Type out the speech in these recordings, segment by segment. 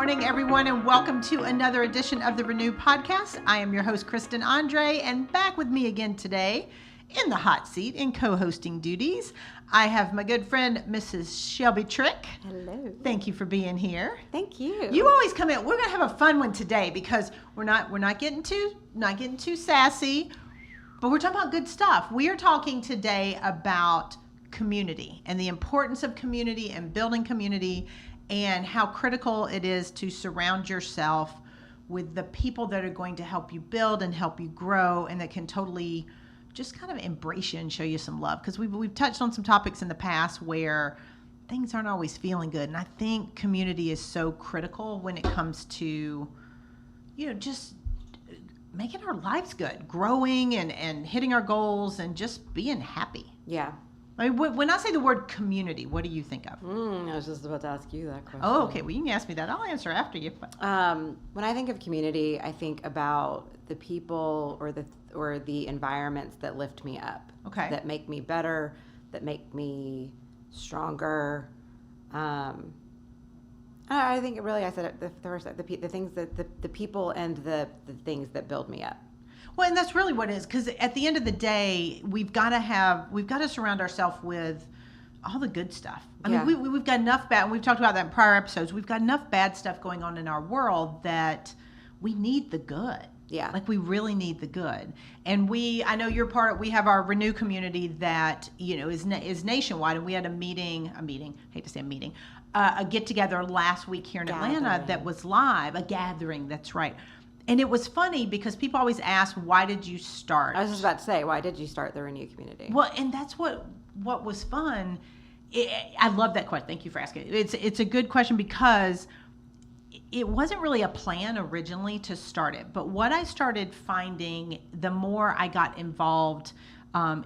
morning, everyone, and welcome to another edition of the Renew Podcast. I am your host, Kristen Andre, and back with me again today in the hot seat in co-hosting duties, I have my good friend, Mrs. Shelby Triick. Hello. Thank you for being here. Thank you. You always come in. We're gonna have a fun one today because we're not getting too sassy, but we're talking about good stuff. We are talking today about community and the importance of community and building community, and how critical it is to surround yourself with the people that are going to help you build and help you grow, and that can totally just kind of embrace you and show you some love. Because we've touched on some topics in the past where things aren't always feeling good, and I think community is so critical when it comes to, just making our lives good, growing and hitting our goals and just being happy. Yeah. I mean, when I say the word community, what do you think of? I was just about to ask you that question. Oh, okay. Well, you can ask me that. I'll answer after you. When I think of community, I think about the people or the environments that lift me up. Okay. That make me better, that make me stronger. I think really, I said it the first, the things that the people and the things that build me up. Well, and that's really what it is, because at the end of the day, we've got to surround ourselves with all the good stuff. I mean, we've got enough bad, and we've talked about that in prior episodes, we've got enough bad stuff going on in our world that we need the good. Yeah. Like, we really need the good. And I know you're we have our Renew community that, is nationwide, and we had a get-together last week here in Atlanta that was live, a gathering, that's right. And it was funny because people always ask, why did you start? I was just about to say, why did you start the Renew community? Well, and that's what was fun. I love that question. Thank you for asking. It's a good question because it wasn't really a plan originally to start it. But what I started finding, the more I got involved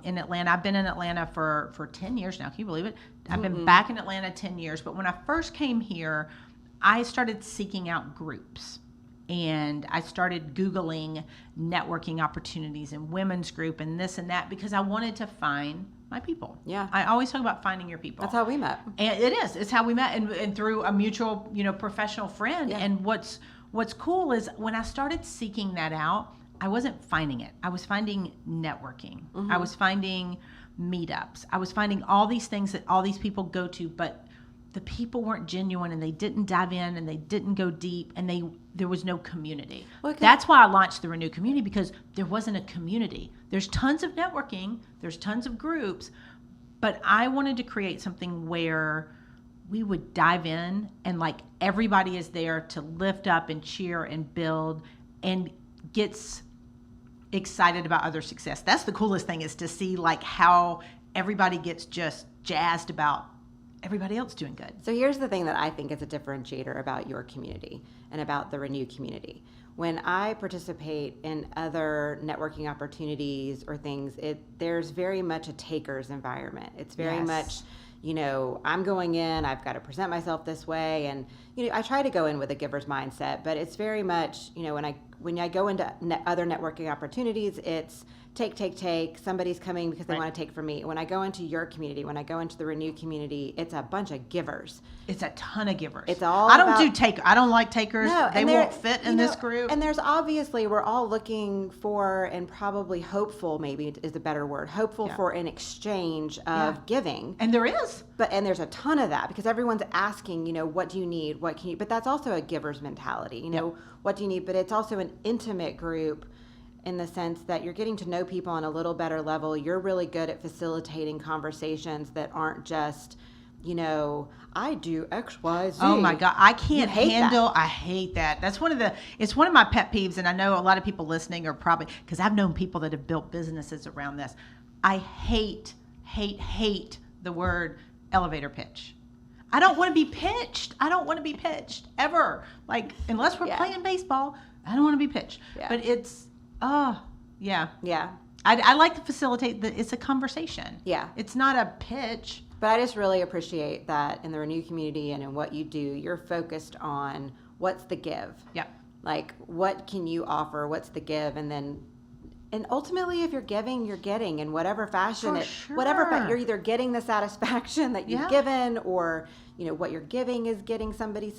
in Atlanta, I've been in Atlanta for 10 years now. Can you believe it? I've been back in Atlanta 10 years. But when I first came here, I started seeking out groups. And I started Googling networking opportunities and women's group and this and that because I wanted to find my people. Yeah. I always talk about finding your people. That's how we met. And it is. It's how we met, and through a mutual, professional friend. Yeah. And what's cool is when I started seeking that out, I wasn't finding it. I was finding networking. Mm-hmm. I was finding meetups. I was finding all these things that all these people go to, but the people weren't genuine, and they didn't dive in, and they didn't go deep, and there was no community. Well, that's why I launched the Renew community, because there wasn't a community. There's tons of networking, there's tons of groups, but I wanted to create something where we would dive in and like everybody is there to lift up and cheer and build and gets excited about other success. That's the coolest thing, is to see like how everybody gets just jazzed about everybody else doing good. So here's the thing that I think is a differentiator about your community and about the Renew community. When I participate in other networking opportunities or things, there's very much a taker's environment. It's very much, I'm going in, I've got to present myself this way. And, I try to go in with a giver's mindset, but it's very much, when I go into other networking opportunities, it's take. Somebody's coming because they want to take from me. When I go into your community, when I go into the Renew community, it's a bunch of givers. It's a ton of givers. It's all I don't like takers. No, they won't fit in this group. And there's obviously, we're all looking for, and probably hopeful, maybe is a better word, hopeful for an exchange of giving. And there is. And there's a ton of that, because everyone's asking, what do you need? What can you, but that's also a giver's mentality, what do you need? But it's also an intimate group, in the sense that you're getting to know people on a little better level. You're really good at facilitating conversations that aren't just, I do X, Y, Z. Oh my God. I can't handle, I hate that. It's one of my pet peeves. And I know a lot of people listening are probably, because I've known people that have built businesses around this. I hate the word elevator pitch. I don't want to be pitched. Ever. Like, unless we're playing baseball, I don't want to be pitched. Yeah. But it's, yeah. I like to facilitate it's a conversation. Yeah. It's not a pitch. But I just really appreciate that in the Renew community and in what you do, you're focused on what's the give. Yeah. Like, what can you offer? What's the give? And then And ultimately, if you're giving, you're getting in whatever fashion. For sure. You're either getting the satisfaction that you've given, or what you're giving is getting somebody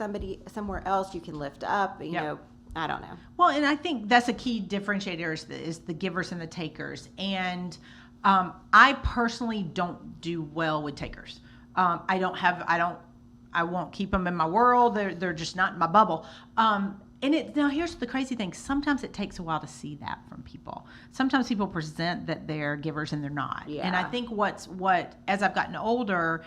somewhere else you can lift up. You know, I don't know. Well, and I think that's a key differentiator is the givers and the takers. And I personally don't do well with takers. I won't keep them in my world. They're just not in my bubble. Now here's the crazy thing. Sometimes it takes a while to see that from people. Sometimes people present that they're givers and they're not. Yeah. And I think as I've gotten older,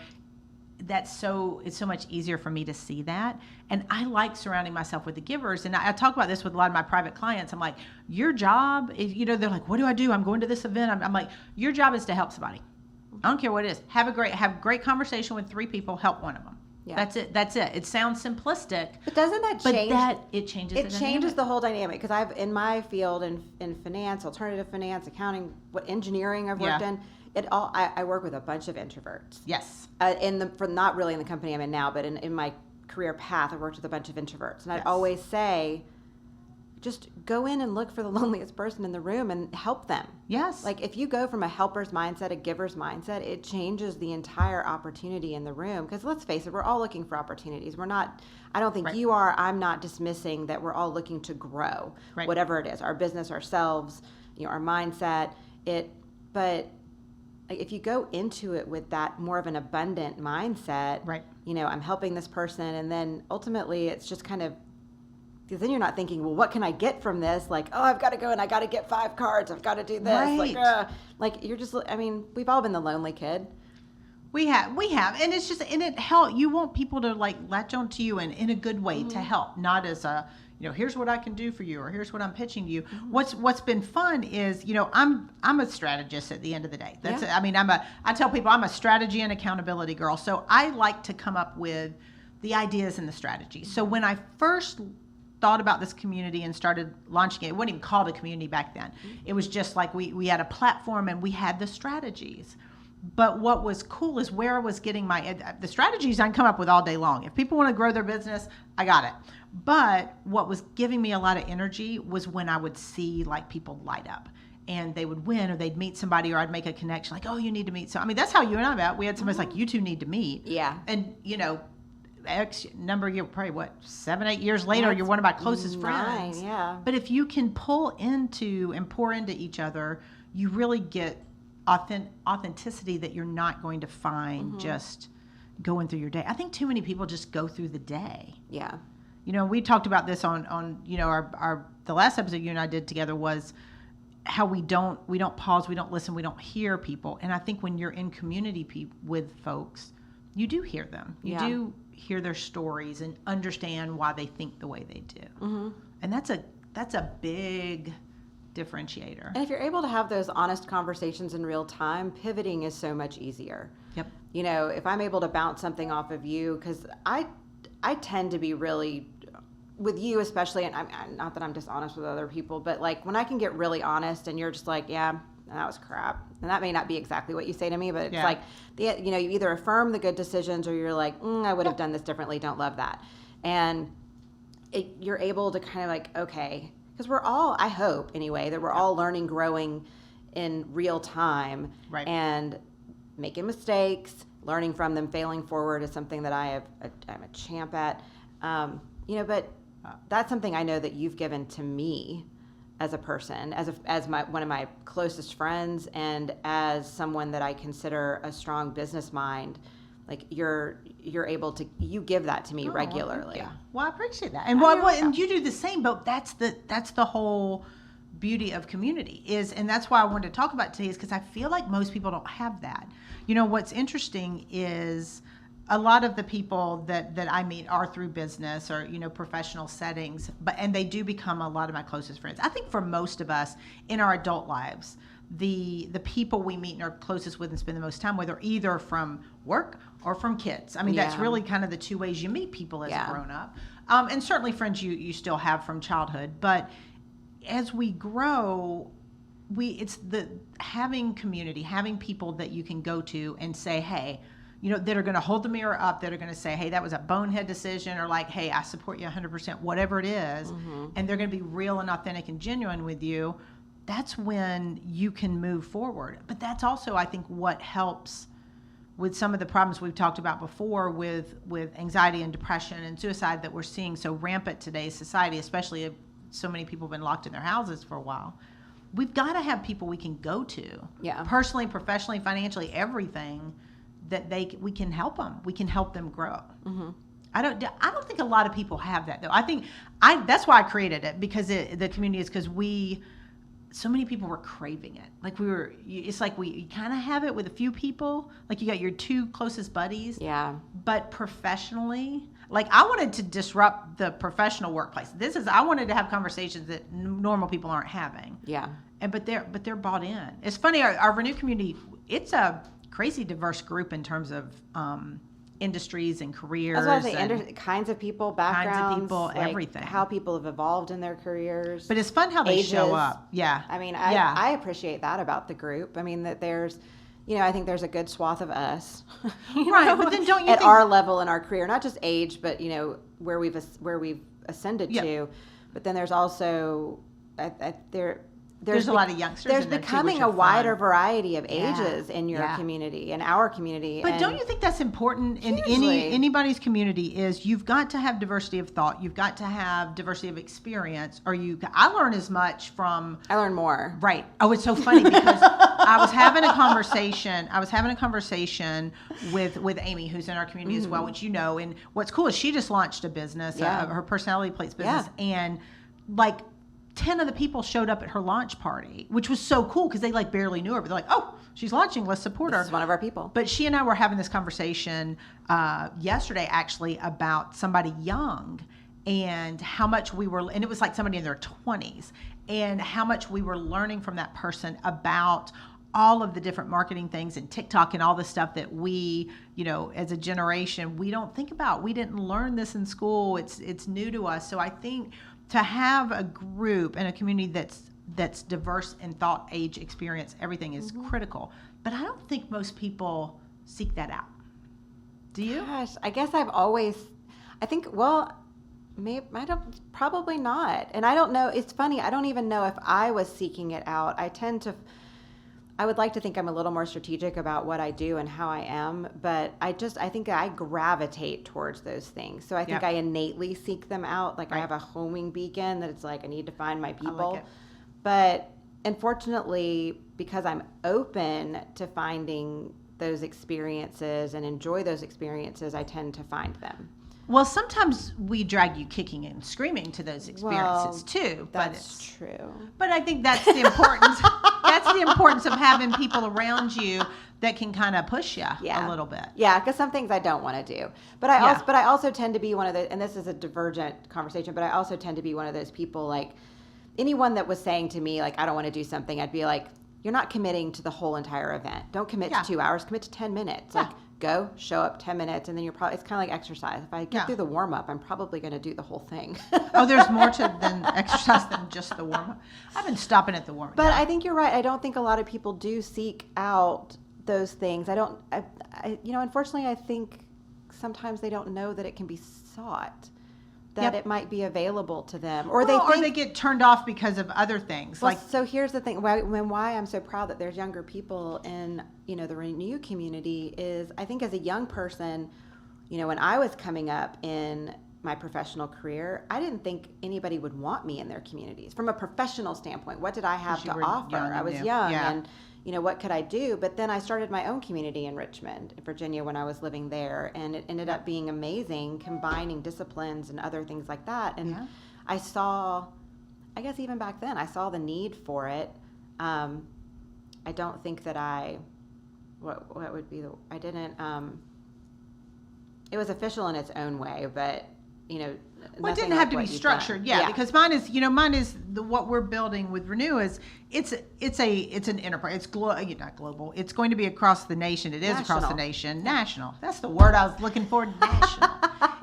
it's so much easier for me to see that. And I like surrounding myself with the givers. And I talk about this with a lot of my private clients. I'm like, your job is, they're like, what do I do? I'm going to this event. I'm like, your job is to help somebody. I don't care what it is. Have a great conversation with 3 people, help one of them. Yeah. That's it. It sounds simplistic. But doesn't that change? It changes. It changes the whole dynamic, because I've, in my field, in finance, alternative finance, accounting, engineering I've worked in, I work with a bunch of introverts. Yes. Not really in the company I'm in now, but in my career path, I've worked with a bunch of introverts. And I'd always say, just go in and look for the loneliest person in the room and help them. Yes. Like, if you go from a helper's mindset, a giver's mindset, it changes the entire opportunity in the room. Because let's face it, we're all looking for opportunities. I don't think you are. I'm not dismissing that we're all looking to grow, whatever it is, our business, ourselves, our mindset. But if you go into it with that more of an abundant mindset, I'm helping this person, and then ultimately it's just kind of, because then you're not thinking, well, what can I get from this? Like, oh, I've got to go and I got to get 5 cards. I've got to do this. Like you're just, we've all been the lonely kid. We have. And it's just, and it helps. You want people to latch onto you in a good way to help, not as a, here's what I can do for you, or here's what I'm pitching to you. What's been fun is, I'm a strategist at the end of the day. That's I tell people I'm a strategy and accountability girl. So I like to come up with the ideas and the strategies. So when I first thought about this community and started launching it wasn't even called a community back then. It was just like we had a platform and we had the strategies. But what was cool is where I was getting the strategies I can come up with all day long. If people want to grow their business, I got it. But what was giving me a lot of energy was when I would see people light up and they would win, or they'd meet somebody, or I'd make a connection like, oh, you need to meet. So, that's how you and I met. We had somebody like, you two need to meet. Yeah. And, X number of years, probably 7, 8 years later, you're one of my closest friends. Yeah. But if you can pull into and pour into each other, you really get authenticity that you're not going to find just going through your day. I think too many people just go through the day. Yeah. We talked about this on the last episode you and I did together was how we don't pause, we don't listen, we don't hear people. And I think when you're in community with folks, you do hear them. You do hear their stories and understand why they think the way they do. And that's a big differentiator. And if you're able to have those honest conversations in real time, pivoting is so much easier. Yep. If I'm able to bounce something off of you, because I tend to be really, with you especially, and I'm not that I'm dishonest with other people, but when I can get really honest and you're just like, yeah, that was crap. And that may not be exactly what you say to me, but it's you either affirm the good decisions or you're like, I would have done this differently. Don't love that. And you're able to kind of okay, because we're all, I hope anyway, that we're all learning, growing in real time, and making mistakes, learning from them, failing forward is something that I'm a champ at. But that's something I know that you've given to me as a person, as one of my closest friends, and as someone that I consider a strong business mind. You're able to, you give that to me regularly. Yeah. Well, I appreciate that, and and you do the same. But that's the whole beauty of community and that's why I wanted to talk about it today, is because I feel like most people don't have that. What's interesting is a lot of the people that I meet are through business or, professional settings, and they do become a lot of my closest friends. I think for most of us in our adult lives, the people we meet and are closest with and spend the most time with are either from work or from kids. That's really kind of the 2 ways you meet people as a grown up. And certainly friends you still have from childhood. But as we grow, it's the having community, having people that you can go to and say, hey, that are going to hold the mirror up, that are going to say, hey, that was a bonehead decision, or hey, I support you 100%, whatever it is. And they're going to be real and authentic and genuine with you. that's when you can move forward. But that's also, I think, what helps with some of the problems we've talked about before with anxiety and depression and suicide that we're seeing so rampant today's society, especially if so many people have been locked in their houses for a while. We've got to have people we can go to, personally, professionally, financially, everything that we can help them. We can help them grow. Mm-hmm. I don't think a lot of people have that though. I think that's why I created it, because the community is because so many people were craving it. Like it's like we kind of have it with a few people. Like you got your two closest buddies. Yeah. But professionally, like I wanted to disrupt the professional workplace. I wanted to have conversations that normal people aren't having. Yeah. But they're bought in. It's funny, our Renew community, it's a crazy diverse group in terms of industries and careers. That's what I say, kinds of people, backgrounds. Kinds of people, like everything. How people have evolved in their cares. But it's fun how they show up. Yeah. I mean, I appreciate that about the group. I mean, that there's, I think there's a good swath of us. Right, but then don't you at think... our level in our career, not just age, but, where we've ascended to. But then there's also, there's a lot of youngsters. There's in there becoming too, a wider variety of ages in your Yeah. community, in our community. But don't you think that's important in Hugely. anybody's community? Is you've got to have diversity of thought, you've got to have diversity of experience, or I learn as much from. I learn more. Right. Oh, it's so funny because I was having a conversation with Amy, who's in our community as well, which and what's cool is she just launched a business, her personality plates business, and like 10 of the people showed up at her launch party, which was so cool because they like barely knew her, but they're like, oh, she's launching, let's support her. This is one of our people. But she and I were having this conversation yesterday actually about somebody young and how much and it was like somebody in their 20s, and how much we were learning from that person about all of the different marketing things and TikTok and all the stuff that we, as a generation, we don't think about. We didn't learn this in school. It's new to us. So I think to have a group and a community that's diverse in thought, age, experience, everything is critical. But I don't think most people seek that out. Do you? Gosh, I guess probably not. And I don't know, it's funny, I don't even know if I was seeking it out. I would like to think I'm a little more strategic about what I do and how I am, but I think I gravitate towards those things. So I think I innately seek them out. Like I have a homing beacon that it's like I need to find my people. I like it. But unfortunately, because I'm open to finding those experiences and enjoy those experiences, I tend to find them. Well, sometimes we drag you kicking and screaming to those experiences too. That's true. But I think that's the importance. That's the importance of having people around you that can kind of push you a little bit. Yeah, because some things I don't want to do. But I also tend to be one of those, and this is a divergent conversation, but I also tend to be one of those people, like anyone that was saying to me, like, I don't want to do something, I'd be like, you're not committing to the whole entire event. Don't commit to 2 hours, commit to 10 minutes. Yeah. Like, go, show up 10 minutes, and then it's kind of like exercise. If I get through the warm-up, I'm probably going to do the whole thing. Oh, there's more than exercise than just the warm-up. I've been stopping at the warm-up. But I think you're right. I don't think a lot of people do seek out those things. Unfortunately, I think sometimes they don't know that it can be sought, that it might be available to them. Or they get turned off because of other things. Well, so here's the thing. Why I'm so proud that there's younger people in, the Renew community is, I think as a young person, when I was coming up in my professional career, I didn't think anybody would want me in their communities. From a professional standpoint, what did I have to offer? I was young and what could I do? But then I started my own community in Richmond, Virginia, when I was living there, and it ended up being amazing, combining disciplines and other things like that. And I saw, I guess even back then, I saw the need for it. I don't think that what would be I didn't, it was official in its own way, but well, it didn't have to be structured, because mine is what we're building with Renew is it's an enterprise. It's not global. It's going to be across the nation. It is across the nation. National. That's the word I was looking for. National.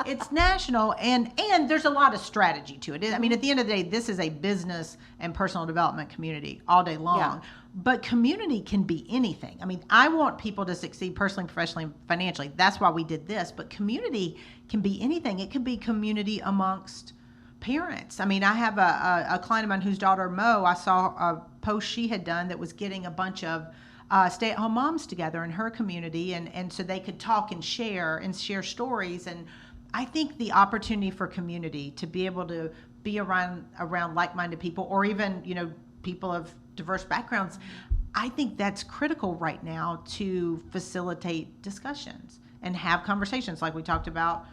It's national, and there's a lot of strategy to it. I mean, at the end of the day, this is a business and personal development community all day long. Yeah. But community can be anything. I mean, I want people to succeed personally, professionally, and financially. That's why we did this. But community can be anything. It could be community amongst parents. I mean, I have a client of mine whose daughter, Mo, I saw a post she had done that was getting a bunch of stay-at-home moms together in her community, and so they could talk and share stories. And I think the opportunity for community to be able to be around like-minded people, or even, people of diverse backgrounds, I think that's critical right now to facilitate discussions and have conversations like we talked about,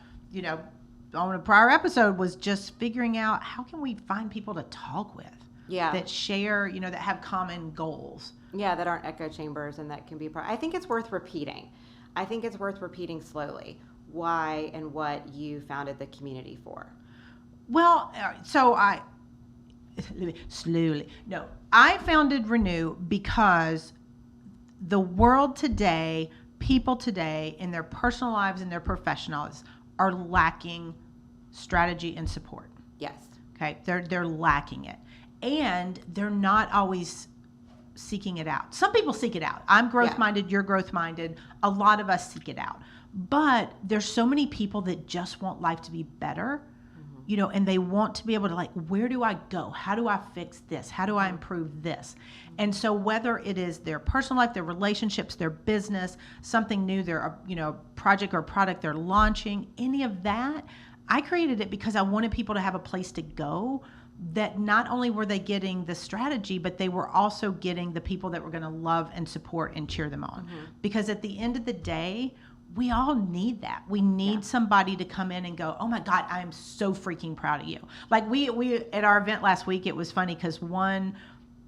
on a prior episode, was just figuring out how can we find people to talk with that share, that have common goals. Yeah, that aren't echo chambers, and that can be I think it's worth repeating. I think it's worth repeating slowly why and what you founded the community for. Well, so I founded Renew because the world today, people today, in their personal lives and their professional lives, are lacking strategy and support. Yes. Okay, they're lacking it, and they're not always seeking it out. Some people seek it out. I'm growth-minded, you're growth-minded. A lot of us seek it out. But there's so many people that just want life to be better, and they want to be able to, like, where do I go? How do I fix this? How do I improve this? And so whether it is their personal life, their relationships, their business, something new, their, project or product they're launching, any of that, I created it because I wanted people to have a place to go that not only were they getting the strategy, but they were also getting the people that were going to love and support and cheer them on. Because at the end of the day, we all need that. We need somebody to come in and go, oh my God, I am so freaking proud of you. Like we at our event last week, it was funny because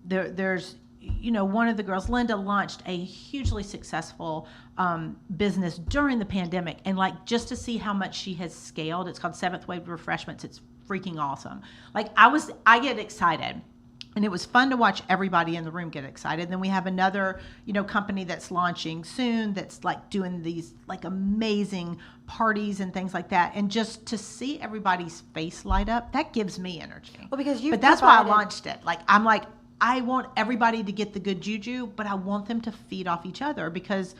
there's one of the girls, Linda, launched a hugely successful business during the pandemic. And like, just to see how much she has scaled, it's called Seventh Wave Refreshments. It's freaking awesome. Like I get excited. And it was fun to watch everybody in the room get excited. Then we have another, company that's launching soon that's like doing these like amazing parties and things like that. And just to see everybody's face light up, that gives me energy. Well, because but that's why I launched it. Like, I'm like, I want everybody to get the good juju, but I want them to feed off each other because,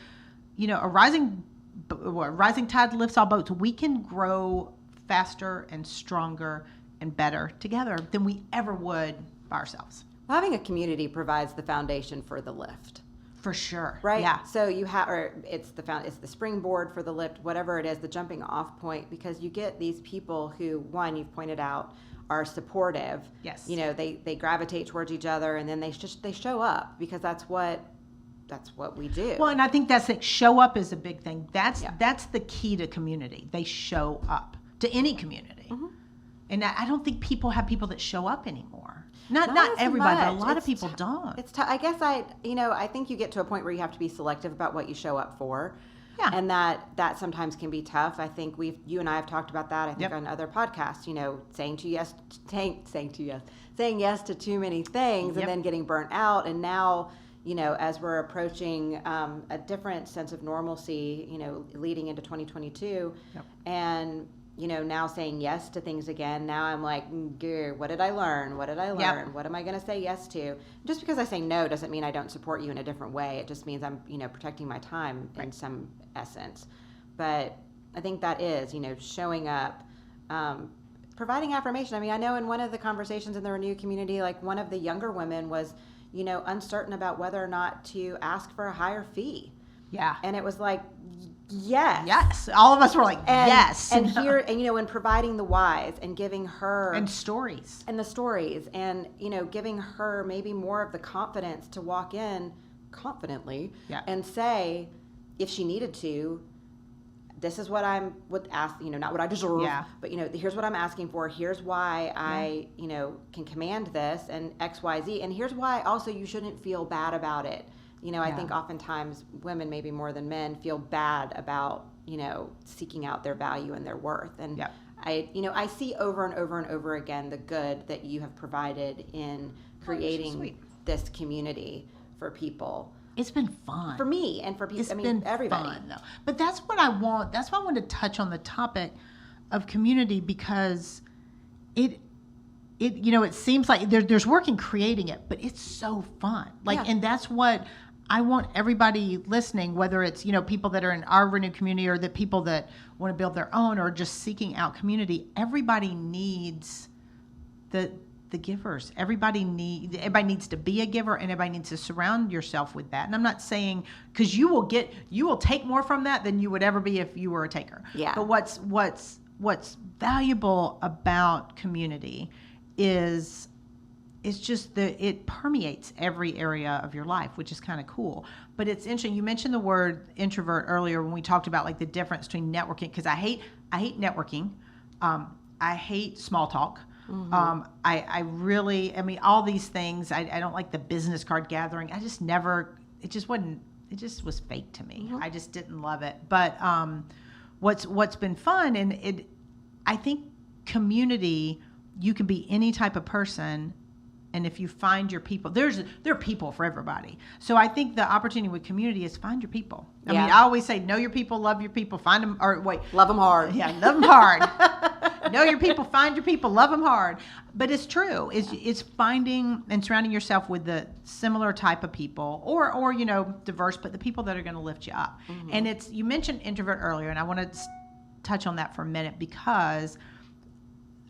a rising tide lifts all boats. We can grow faster and stronger and better together than we ever would ourselves. Well, having a community provides the foundation for the lift. For sure. Right? Yeah. So you have, or it's the springboard for the lift, whatever it is, the jumping off point, because you get these people who, one, you've pointed out, are supportive. Yes. They gravitate towards each other, and then they show up because that's what we do. Well, and I think that's it. Show up is a big thing. That's the key to community. They show up to any community. And I don't think people have people that show up anymore. Not everybody, but a lot of people don't. It's I guess I think you get to a point where you have to be selective about what you show up for. Yeah. And that sometimes can be tough. I think you and I have talked about that, I think, on other podcasts, saying yes to too many things and then getting burnt out. And now, as we're approaching a different sense of normalcy, leading into 2022 and now saying yes to things again. Now I'm like, what did I learn? What did I learn? Yep. What am I going to say yes to? Just because I say no doesn't mean I don't support you in a different way. It just means I'm, protecting my time in some essence. But I think that is, showing up, providing affirmation. I mean, I know in one of the conversations in the Renew community, like one of the younger women was, uncertain about whether or not to ask for a higher fee. Yeah. And it was like, yes. Yes. All of us were like, yes. And here, and providing the whys and giving her. And stories. And the stories. And, giving her maybe more of the confidence to walk in confidently and say, if she needed to, this is what I would ask, not what I deserve, but, here's what I'm asking for. Here's why I, can command this and X, Y, Z. And here's why also you shouldn't feel bad about it. I think oftentimes women, maybe more than men, feel bad about, seeking out their value and their worth. And I see over and over and over again the good that you have provided in creating this community for people. It's been fun. For me and for people. It's been everybody. Fun, though. But that's what I want. That's why I want to touch on the topic of community, because it seems like there's work in creating it, but it's so fun. And that's what I want everybody listening, whether it's, people that are in our Renew community or the people that want to build their own or just seeking out community. Everybody needs the givers. Everybody needs to be a giver, and everybody needs to surround yourself with that. And I'm not saying, because you will take more from that than you would ever be if you were a taker. Yeah. But what's valuable about community is just it permeates every area of your life, which is kind of cool. But it's interesting. You mentioned the word introvert earlier when we talked about like the difference between networking, because I hate networking. I hate small talk. Mm-hmm. I mean, all these things, I don't like the business card gathering. It just was fake to me. Mm-hmm. I just didn't love it. But what's been fun, and I think community, you can be any type of person, and if you find your people, there are people for everybody. So I think the opportunity with community is find your people. I mean, I always say, know your people, love your people, find them, or wait. Love them hard. Yeah, love them hard. Know your people, find your people, love them hard. But it's true. It's finding and surrounding yourself with the similar type of people, or diverse, but the people that are going to lift you up. Mm-hmm. And you mentioned introvert earlier, and I want to touch on that for a minute, because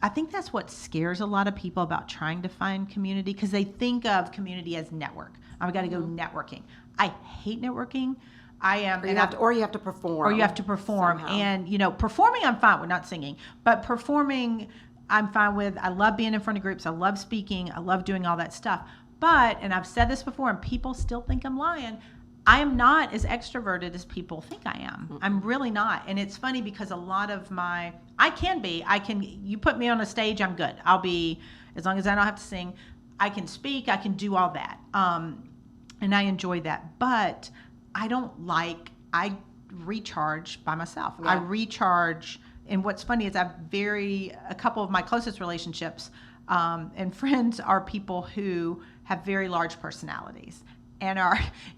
I think that's what scares a lot of people about trying to find community, because they think of community as network. I've got to go networking. I hate networking. Or you have to perform. Somehow. And, performing I'm fine with, not singing. But performing I'm fine with. I love being in front of groups. I love speaking. I love doing all that stuff. But, and I've said this before, and people still think I'm lying, I am not as extroverted as people think I am. Mm-hmm. I'm really not. And it's funny because a lot of you put me on a stage, I'm good. I'll be, as long as I don't have to sing, I can speak, I can do all that. And I enjoy that. But I recharge by myself. Yeah. I recharge. And what's funny is a couple of my closest relationships and friends are people who have very large personalities. And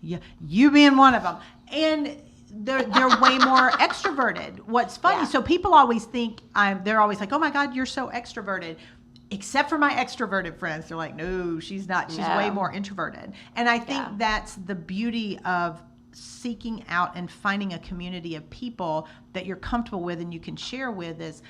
you being one of them, and they're way more extroverted. What's funny, so people always think they're always like, oh my God, you're so extroverted. Except for my extroverted friends, they're like, no, she's not. She's way more introverted. And I think that's the beauty of seeking out and finding a community of people that you're comfortable with and you can share with. Is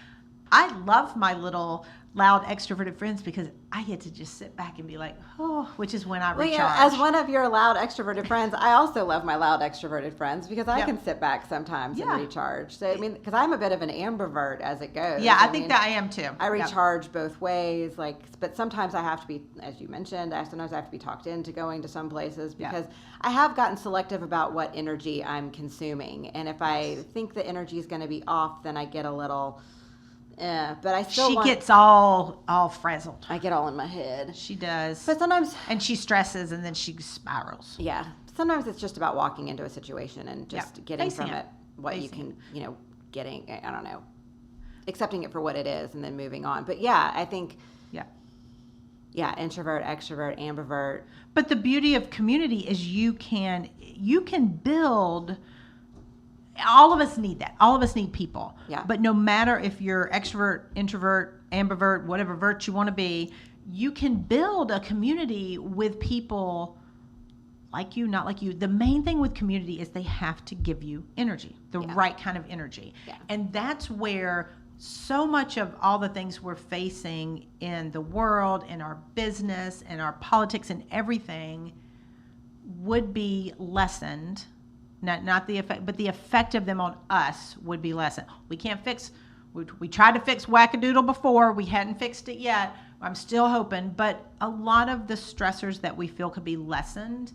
I love my little loud extroverted friends because I get to just sit back and be like, oh, which is when I recharge. As one of your loud extroverted friends, I also love my loud extroverted friends because I can sit back sometimes and recharge. So, I mean, because I'm a bit of an ambivert as it goes. Yeah, I think that I am too. I recharge both ways, but sometimes I have to be, as you mentioned, sometimes I have to be talked into going to some places because I have gotten selective about what energy I'm consuming. And if I think the energy is going to be off, then I get a little... but I still gets all frazzled. I get all in my head. She does. But sometimes... And she stresses and then she spirals. Yeah. Sometimes it's just about walking into a situation and just getting from it what you can, getting, I don't know, accepting it for what it is and then moving on. But I think... Yeah, introvert, extrovert, ambivert. But the beauty of community is you can build... All of us need that. All of us need people. Yeah. But no matter if you're extrovert, introvert, ambivert, whatever vert you want to be, you can build a community with people like you, not like you. The main thing with community is they have to give you energy, the right kind of energy. Yeah. And that's where so much of all the things we're facing in the world, in our business, in our politics, and everything would be lessened. Not the effect, but the effect of them on us would be lessened. We can't fix. We tried to fix wackadoodle before. We hadn't fixed it yet. I'm still hoping, but a lot of the stressors that we feel could be lessened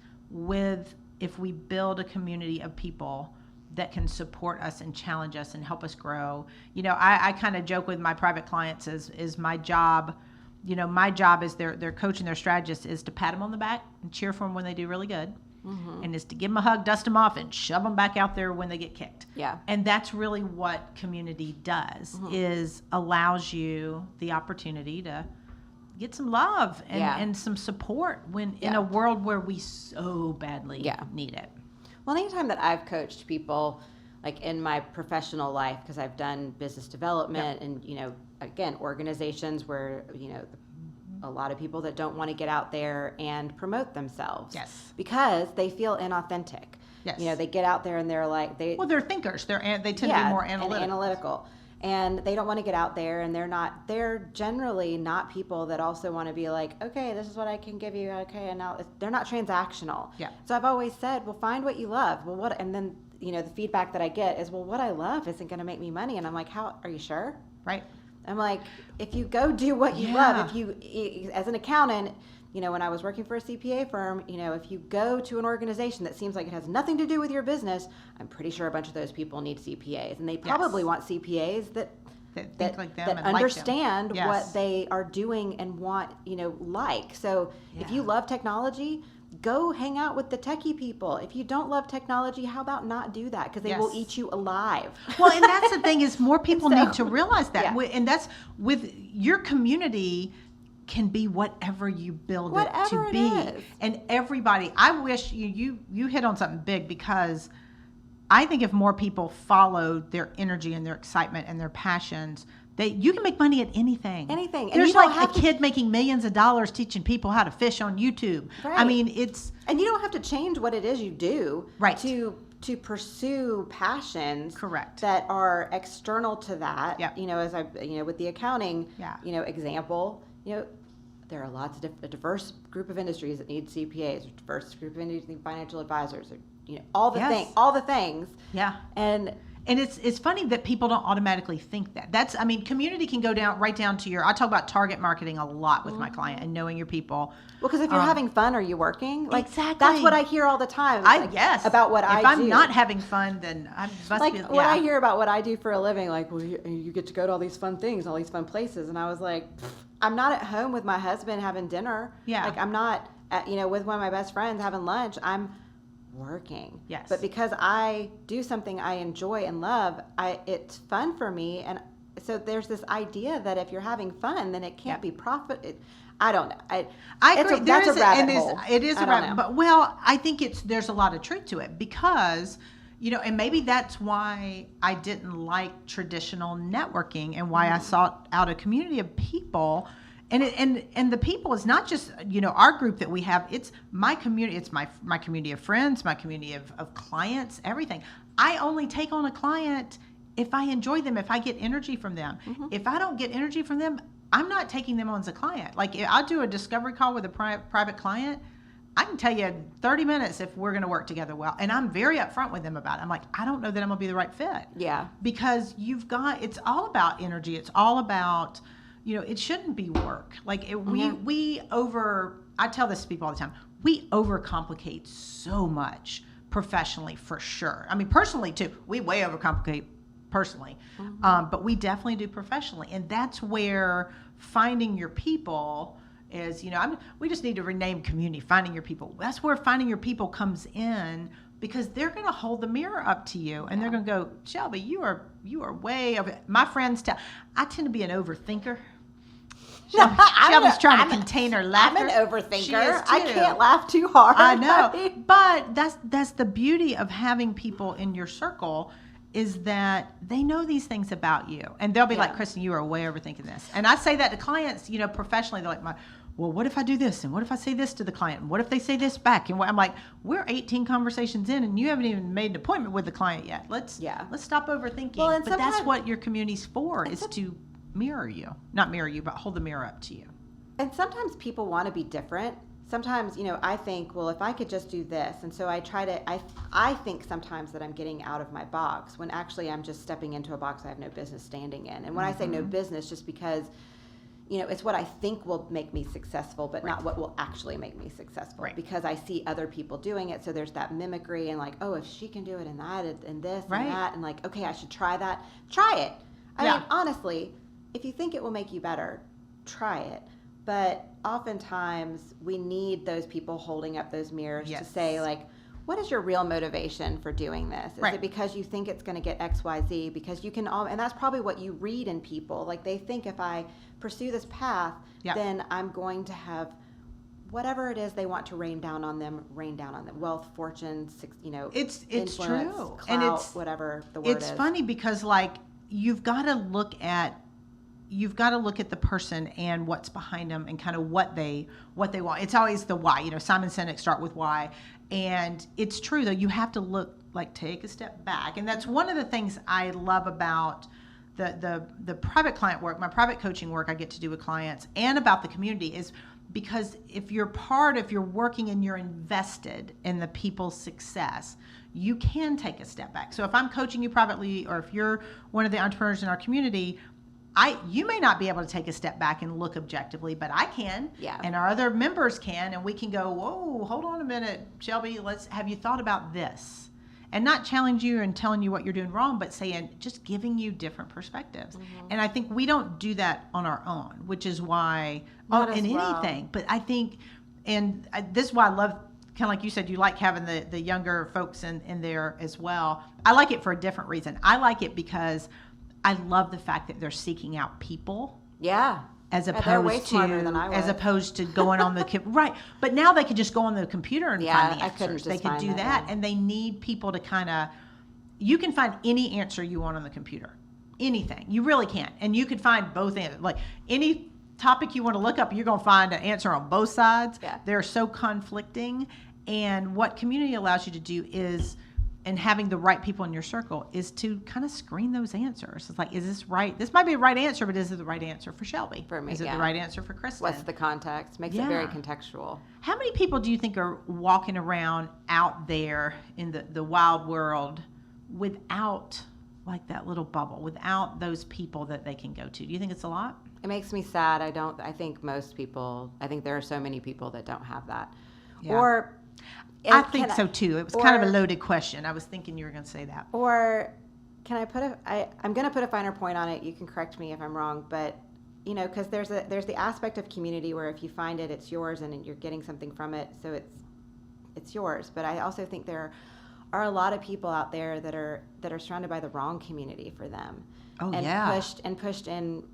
if we build a community of people that can support us and challenge us and help us grow. I kind of joke with my private clients is my job. My job as their coach and their strategist is to pat them on the back and cheer for them when they do really good. Mm-hmm. And is to give them a hug, dust them off, and shove them back out there when they get kicked. Yeah. And that's really what community does, is allows you the opportunity to get some love and some support when in a world where we so badly need it. Well, anytime that I've coached people, like in my professional life, because I've done business development and, again, organizations where, a lot of people that don't want to get out there and promote themselves. Yes. Because they feel inauthentic. Yes. They get out there and they're like... they're thinkers. They tend to be more analytical. and they don't want to get out there, and they're generally not people that also want to be like, okay, this is what I can give you, okay, and now they're not transactional. Yeah. So I've always said, well, find what you love. Well, and then the feedback that I get is, well, what I love isn't going to make me money. And I'm like, how are you sure? Right. I'm like, if you go do what you love, as an accountant, when I was working for a CPA firm, if you go to an organization that seems like it has nothing to do with your business, I'm pretty sure a bunch of those people need CPAs, and they probably want CPAs that think like them that and understand like them. Yes. what they are doing and want, like. So if you love technology, go hang out with the techie people. If you don't love technology, how about not do that? Because they will eat you alive. Well, and that's the thing is more people need to realize that. Yeah. And that's with your community can be whatever you build it to be. Is. And everybody, I wish you hit on something big, because I think if more people followed their energy and their excitement and their passions, you can make money at anything. Anything. There's like a kid making millions of dollars teaching people how to fish on YouTube. Right. I mean, and you don't have to change what it is you do. Right. To pursue passions. Correct. That are external to that. Yep. As I with the accounting example, there are lots of a diverse group of industries that need CPAs, a diverse group of industries that need financial advisors, or all the things. Yeah. And it's funny that people don't automatically think that. Community can go right down to I talk about target marketing a lot with my client and knowing your people. Well, because if you're having fun, are you working? Like, exactly. That's what I hear all the time. About what I do. If I'm not having fun, then I must be. What I hear about what I do for a living, like, well, you get to go to all these fun things, all these fun places. And I was like, I'm not at home with my husband having dinner. Yeah. Like, I'm not, with one of my best friends having lunch. I'm working. Yes. But because I do something I enjoy and love, it's fun for me. And so there's this idea that if you're having fun, then it can't be profit. I don't know. I agree. That's a rabbit hole. It is a rabbit, but I think there's a lot of truth to it, because and maybe that's why I didn't like traditional networking and why I sought out a community of people. And the people is not just our group that we have. It's my community. It's my community of friends, my community of clients, everything. I only take on a client if I enjoy them, if I get energy from them. Mm-hmm. If I don't get energy from them, I'm not taking them on as a client. Like, I'll do a discovery call with a private client. I can tell you in 30 minutes if we're going to work together well. And I'm very upfront with them about it. I'm like, I don't know that I'm going to be the right fit. Yeah. Because it's all about energy. It's all about, it shouldn't be work. Like, I tell this to people all the time, we overcomplicate so much professionally, for sure. I mean, personally too. We way overcomplicate personally, but we definitely do professionally. And that's where finding your people is, we just need to rename community, finding your people. That's where finding your people comes in, because they're going to hold the mirror up to you and they're going to go, Shelby, you are way over. My friends I tend to be an overthinker. Shelby's trying to contain her laughter. I'm an overthinker. I can't laugh too hard. I know. But that's the beauty of having people in your circle, is that they know these things about you. And they'll be like, Kristen, you are way overthinking this. And I say that to clients, professionally. They're like, well, what if I do this? And what if I say this to the client? And what if they say this back? And I'm like, we're 18 conversations in and you haven't even made an appointment with the client yet. Let's stop overthinking. Well, but that's what your community's for, is to mirror you. Not mirror you, but hold the mirror up to you. And sometimes people want to be different. Sometimes, I think, well, if I could just do this. And so I think sometimes that I'm getting out of my box, when actually I'm just stepping into a box I have no business standing in. And when I say no business, just because, it's what I think will make me successful, but not what will actually make me successful. Right. Because I see other people doing it. So there's that mimicry and like, oh, if she can do it and that and this and that. And like, okay, I should try that. Try it. I mean, honestly, if you think it will make you better, try it. But oftentimes we need those people holding up those mirrors to say, like, what is your real motivation for doing this? Is it because you think it's going to get X, Y, Z? Because you can and that's probably what you read in people. Like, they think if I pursue this path, then I'm going to have whatever it is they want to rain down on them. Wealth, fortune, it's true. Clout, and it's whatever the word is. It's funny because, like, you've got to look at the person and what's behind them and kind of what they want. It's always the why. Simon Sinek, start with why. And it's true, though. You have to take a step back. And that's one of the things I love about the private client work, my private coaching work I get to do with clients, and about the community is because if you're working and you're invested in the people's success, you can take a step back. So if I'm coaching you privately, or if you're one of the entrepreneurs in our community, you may not be able to take a step back and look objectively, but I can, and our other members can, and we can go, whoa, hold on a minute, Shelby, have you thought about this? And not challenge you and telling you what you're doing wrong, but just giving you different perspectives. And I think we don't do that on our own, which is why, anything. But I think, this is why I love, kind of like you said, you like having the younger folks in there as well. I like it for a different reason. I like it because I love the fact that they're seeking out people. Yeah. They're way smarter than I was. As opposed to going on the right. But now they could just go on the computer and find the answers. They could do that, and they need people to you can find any answer you want on the computer. Anything. You really can. And you could find both answers. Like any topic you want to look up, you're going to find an answer on both sides. Yeah. They're so conflicting. And what community allows you to do is, and having the right people in your circle, is to kind of screen those answers. It's like, is this right? This might be the right answer, but is it the right answer for Shelby? For me, is it the right answer for Kristen? What's the context? Makes it very contextual. How many people do you think are walking around out there in the wild world without like that little bubble, without those people that they can go to? Do you think it's a lot? It makes me sad. I think there are so many people that don't have that. Yeah. I think so too. It was kind of a loaded question. I was thinking you were going to say that. Or can I'm going to put a finer point on it. You can correct me if I'm wrong, but because there's the aspect of community where if you find it, it's yours and you're getting something from it, so it's yours. But I also think there are a lot of people out there that are surrounded by the wrong community for them. Oh, and pushed in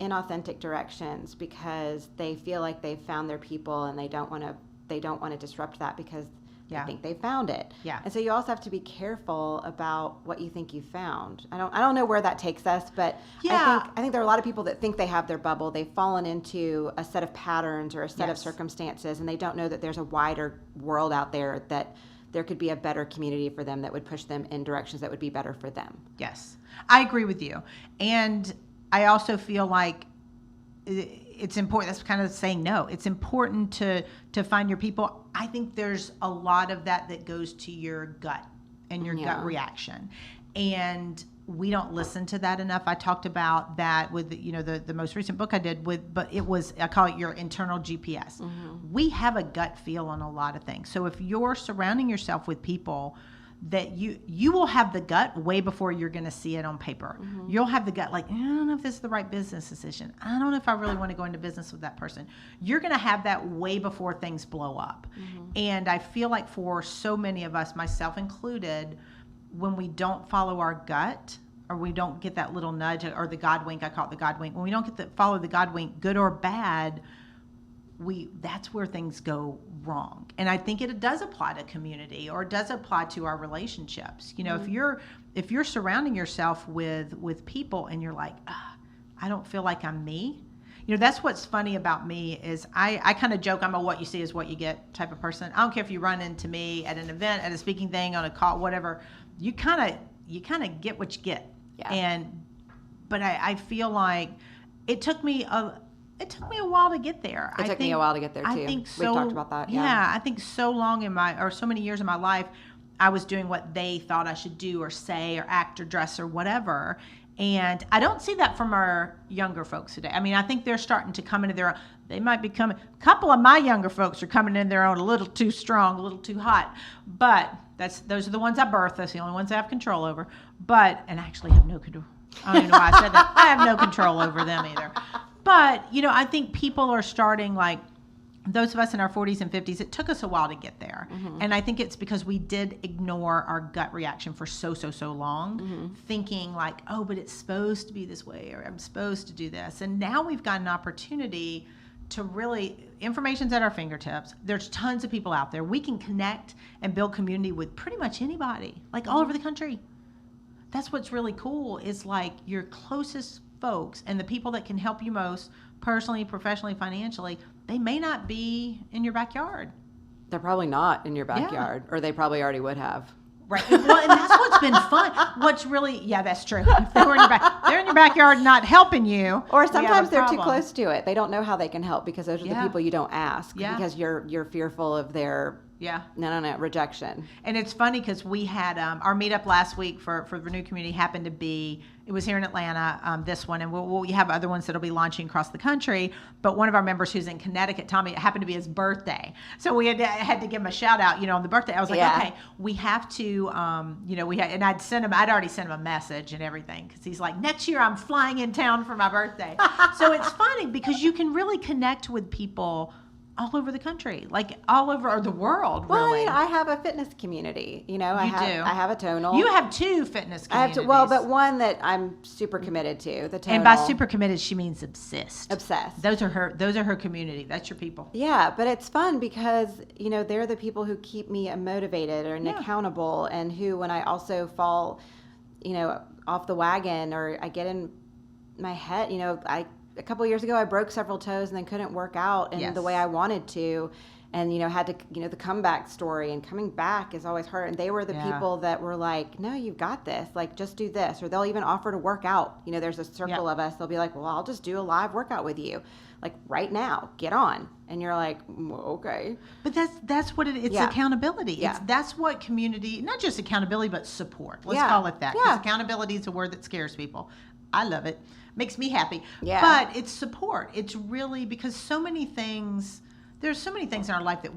inauthentic directions because they feel like they've found their people and they don't want to disrupt that because they think they found it. Yeah. And so you also have to be careful about what you think you found. I don't know where that takes us, but I think there are a lot of people that think they have their bubble. They've fallen into a set of patterns or a set of circumstances, and they don't know that there's a wider world out there, that there could be a better community for them that would push them in directions that would be better for them. Yes. I agree with you. And I also feel like it's important. That's kind of saying no. It's important to find your people. I think there's a lot of that goes to your gut and your gut reaction. And we don't listen to that enough. I talked about that with the most recent book I did but I call it your internal GPS. Mm-hmm. We have a gut feel on a lot of things. So if you're surrounding yourself with people that you will have the gut way before you're going to see it on paper. Mm-hmm. You'll have the gut like, I don't know if this is the right business decision. I don't know if I really want to go into business with that person. You're going to have that way before things blow up. Mm-hmm. And I feel like for so many of us, myself included, when we don't follow our gut, or we don't get that little nudge, or the God wink, I call it the God wink. When we don't follow the God wink, good or bad, that's where things go wrong. And I think it does apply to community, or it does apply to our relationships. Mm-hmm. if you're surrounding yourself with people and you're like, I don't feel like I'm me. That's what's funny about me is I kind of joke, I'm a what you see is what you get type of person. I don't care if you run into me at an event, at a speaking thing, on a call, whatever. You kind of get what you get. Yeah. But I feel like it took me a while to get there. It took me a while to get there too. I think so. We've talked about that. Yeah, I think so many years in my life, I was doing what they thought I should do or say or act or dress or whatever. And I don't see that from our younger folks today. I mean, I think they're starting to come into their own. They might be coming. A couple of my younger folks are coming in their own a little too strong, a little too hot. But those are the ones I birthed. That's the only ones I have control over. And I actually have no control. I don't even know why I said that. I have no control over them either. But, I think people are starting, like, those of us in our 40s and 50s, it took us a while to get there. Mm-hmm. And I think it's because we did ignore our gut reaction for so long, mm-hmm. thinking like, oh, but it's supposed to be this way, or I'm supposed to do this. And now we've got an opportunity to really, information's at our fingertips. There's tons of people out there. We can connect and build community with pretty much anybody, like all over the country. That's what's really cool, is like your closest folks and the people that can help you most personally, professionally, financially, they may not be in your backyard. They're probably not in your backyard, or they probably already would have. Right. Well, and that's what's been fun. What's really, yeah, that's true. If they're in your backyard not helping you. Or sometimes they're too close to it. They don't know how they can help because those are the people you don't ask because you're fearful of their no rejection. And it's funny because we had our meetup last week for the Renew Community happened to be, it was here in Atlanta, this one, and we'll have other ones that'll be launching across the country. But one of our members who's in Connecticut, Tommy, it happened to be his birthday. So we had to give him a shout out, on the birthday. I was like, okay, we have to, and I'd already sent him a message and everything because he's like, next year I'm flying in town for my birthday. So it's funny because you can really connect with people all over the country, like all over the world, really. Well, I have a fitness community. I have a tonal. You have two fitness communities. But one that I'm super committed to, the tonal. And by super committed, she means obsessed. Obsessed. Those are her community. That's your people. Yeah, but it's fun because, they're the people who keep me motivated and accountable, and who, when I also fall, off the wagon or I get in my head, a couple of years ago, I broke several toes and then couldn't work out in the way I wanted to. And, had to, the comeback story, and coming back is always hard. And they were the people that were like, no, you've got this. Like, just do this. Or they'll even offer to work out. There's a circle of us. They'll be like, well, I'll just do a live workout with you. Like, right now, get on. And you're like, okay. But that's what it's accountability. Yeah. That's what community, not just accountability, but support. Let's call it that. Because accountability is a word that scares people. I love it. Makes me happy. Yeah. But it's support. It's really because there's so many things in our life that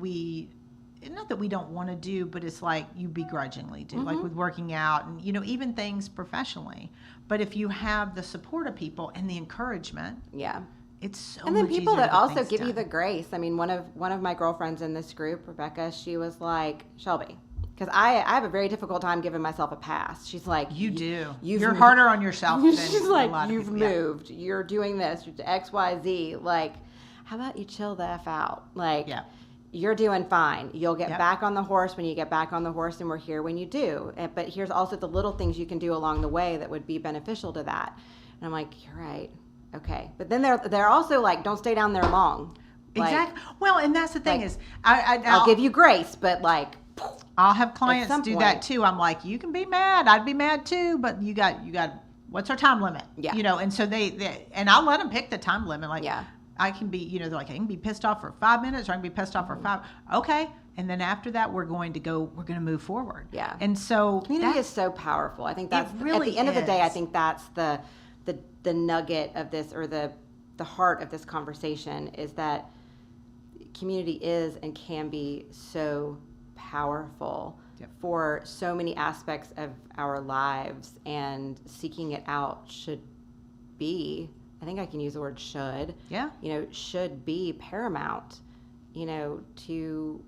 not that we don't want to do, but it's like you begrudgingly do, like with working out and, even things professionally. But if you have the support of people and the encouragement, it's so much easier. And then people that also give done. you the grace. I mean, one of my girlfriends in this group, Rebecca, she was like, Shelby, because I have a very difficult time giving myself a pass. She's like, you do. You're harder on yourself than she's a like, lot of you've people. moved. You're doing this. You're X, Y, Z. Like, how about you chill the F out? Like, you're doing fine. You'll get back on the horse when you get back on the horse, and we're here when you do. But here's also the little things you can do along the way that would be beneficial to that. And I'm like, you're right. Okay. But then they're also like, don't stay down there long. Exactly. Well, and that's the thing is, I'll give you grace, but like, I'll have clients do that too. I'm like, you can be mad. I'd be mad too, but you got. What's our time limit? Yeah. And so they and I'll let them pick the time limit. Like, I can be, they're like, I can be pissed off for 5 minutes, or I can be pissed off for 5. Okay. And then after that, we're going to move forward. Yeah. And so community is so powerful. I think that's really at the end of the day, I think that's the nugget of this, or the heart of this conversation, is that community is and can be so powerful for so many aspects of our lives, and seeking it out should be, I think I can use the word should, should be paramount, to,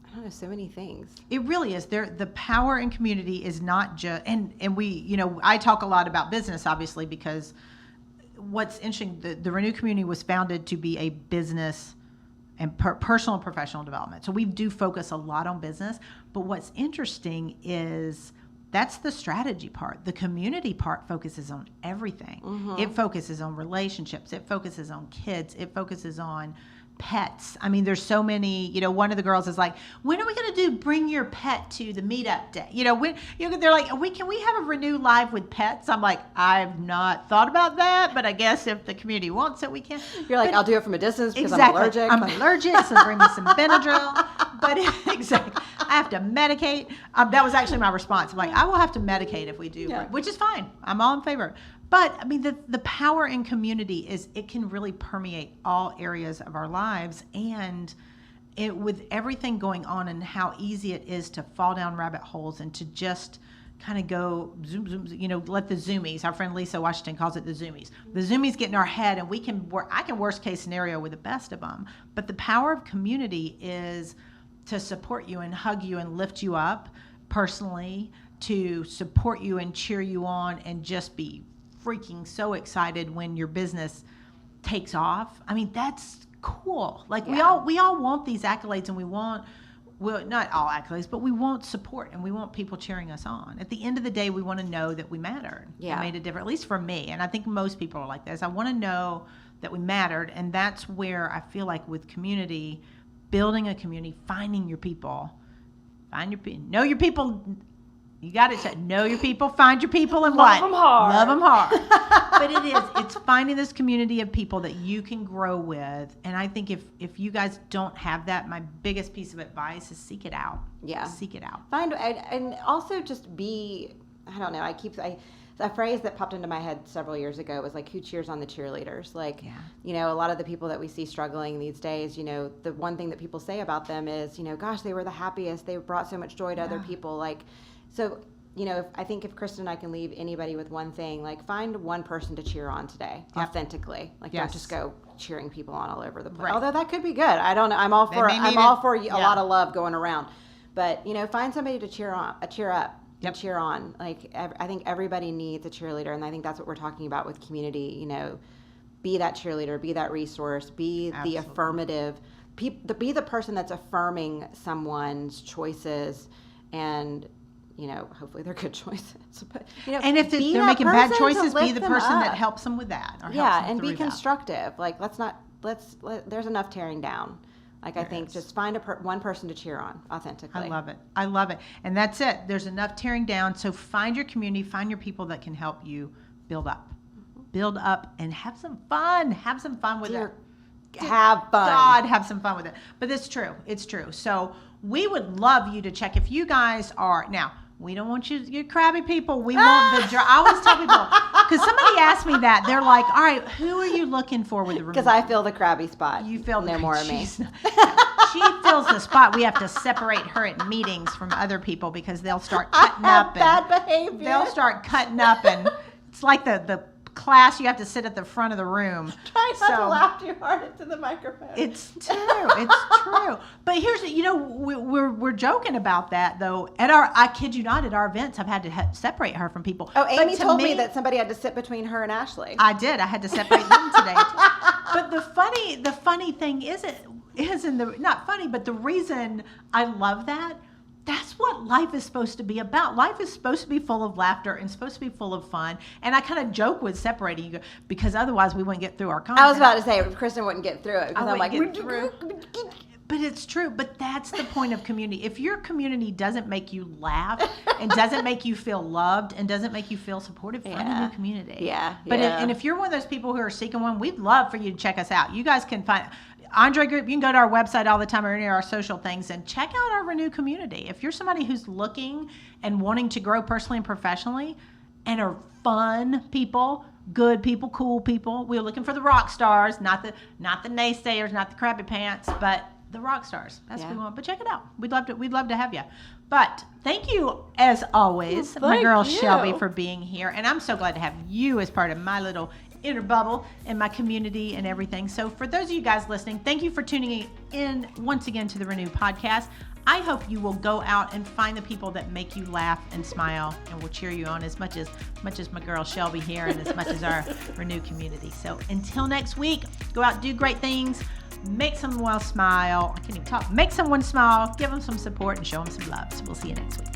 I don't know, so many things. It really is. The power in community is not just, and we, I talk a lot about business, obviously, because what's interesting, the Renew Community was founded to be a business and personal and professional development. So we do focus a lot on business, but what's interesting is that's the strategy part. The community part focuses on everything. It focuses on relationships. It focuses on kids. It focuses on pets. I mean, there's so many, one of the girls is like, when are we going to do bring your pet to the meetup day? They're like, can we have a Renew Live with pets? I'm like, I've not thought about that, but I guess if the community wants it, we can. You're like, I'll do it from a distance because exactly. I'm allergic, so bring me some Benadryl. But exactly, I have to medicate. That was actually my response. I'm like, I will have to medicate if we do, which is fine. I'm all in favor. But I mean, the power in community is it can really permeate all areas of our lives, and with everything going on and how easy it is to fall down rabbit holes and to just kind of go zoom, let the zoomies, our friend Lisa Washington calls it the zoomies. The zoomies get in our head, and I can worst case scenario with the best of them. But the power of community is to support you and hug you and lift you up personally, to support you and cheer you on, and just be freaking so excited when your business takes off. I mean, that's cool. Like we all want these accolades, and we want, well, not all accolades, but we want support, and we want people cheering us on. At the end of the day, we want to know that we mattered. Yeah. It made a difference, at least for me. And I think most people are like this. I want to know that we mattered. And that's where I feel like with community, building a community, finding your people, Know your people. You got to know your people, find your people, and Love what? them hard. Love them hard. But it's finding this community of people that you can grow with. And I think if you guys don't have that, my biggest piece of advice is seek it out. Yeah. Seek it out. And also just be, I don't know, a phrase that popped into my head several years ago was like, who cheers on the cheerleaders? Like, you know, a lot of the people that we see struggling these days, you know, the one thing that people say about them is, you know, gosh, they were the happiest. They brought so much joy to other people. Like, so, you know, I think if Kristen and I can leave anybody with one thing, like find one person to cheer on today authentically. Like, don't just go cheering people on all over the place. Right. Although that could be good. I don't know. I'm all for a lot of love going around. But, you know, find somebody to cheer up. Cheer on. Like, I think everybody needs a cheerleader, and I think that's what we're talking about with community. You know, be that cheerleader, be that resource, be the affirmative, be the person that's affirming someone's choices, and you know, hopefully they're good choices. But, you know, and if they're making bad choices, be the person that helps them with that. Or and be constructive. Like, there's enough tearing down. Like, I think just find one person to cheer on authentically. I love it. And that's it. There's enough tearing down. So find your community, find your people that can help you build up. Build up and have some fun. Have some fun with it. Have fun. God, have some fun with it. But it's true. It's true. So we would love you to check if you guys are now. We don't want you to get crabby people. We want the I always tell people, because somebody asked me that. They're like, all right, who are you looking for with the removal? Because I feel the crabby spot. You feel no more of me. She fills the spot. We have to separate her at meetings from other people because they'll start cutting up. Bad behavior. They'll start cutting up, and it's like the class, you have to sit at the front of the room. Try not to laugh too hard into the microphone. It's true. It's true. But here's, you know, we're joking about that though. I kid you not, at our events, I've had to separate her from people. Oh, Amy told me that somebody had to sit between her and Ashley. I did. I had to separate them today. But the funny thing not funny, but the reason I love that. That's what life is supposed to be about. Life is supposed to be full of laughter and supposed to be full of fun. And I kind of joke with separating you because otherwise we wouldn't get through our content. I was about to say, Kristen wouldn't get through it because I'm like, but it's true. But that's the point of community. If your community doesn't make you laugh and doesn't make you feel loved and doesn't make you feel supported, find a new community. And if you're one of those people who are seeking one, we'd love for you to check us out. You guys can find Andre Group. You can go to our website all the time or any of our social things and check out our Renew community. If you're somebody who's looking and wanting to grow personally and professionally and are fun people, good people, cool people, we're looking for the rock stars, not the naysayers, not the crappy pants, but the rock stars. That's what we want. But check it out. We'd love to have you. But thank you, as always, my girl Shelby, for being here. And I'm so glad to have you as part of my little inner bubble and my community and everything. So for those of you guys listening, thank you for tuning in once again to the Renew podcast. I hope you will go out and find the people that make you laugh and smile and will cheer you on as much as my girl Shelby here and as much as our Renew community. So until next week, go out, do great things, make someone smile. I can't even talk. Make someone smile, give them some support, and show them some love. So we'll see you next week.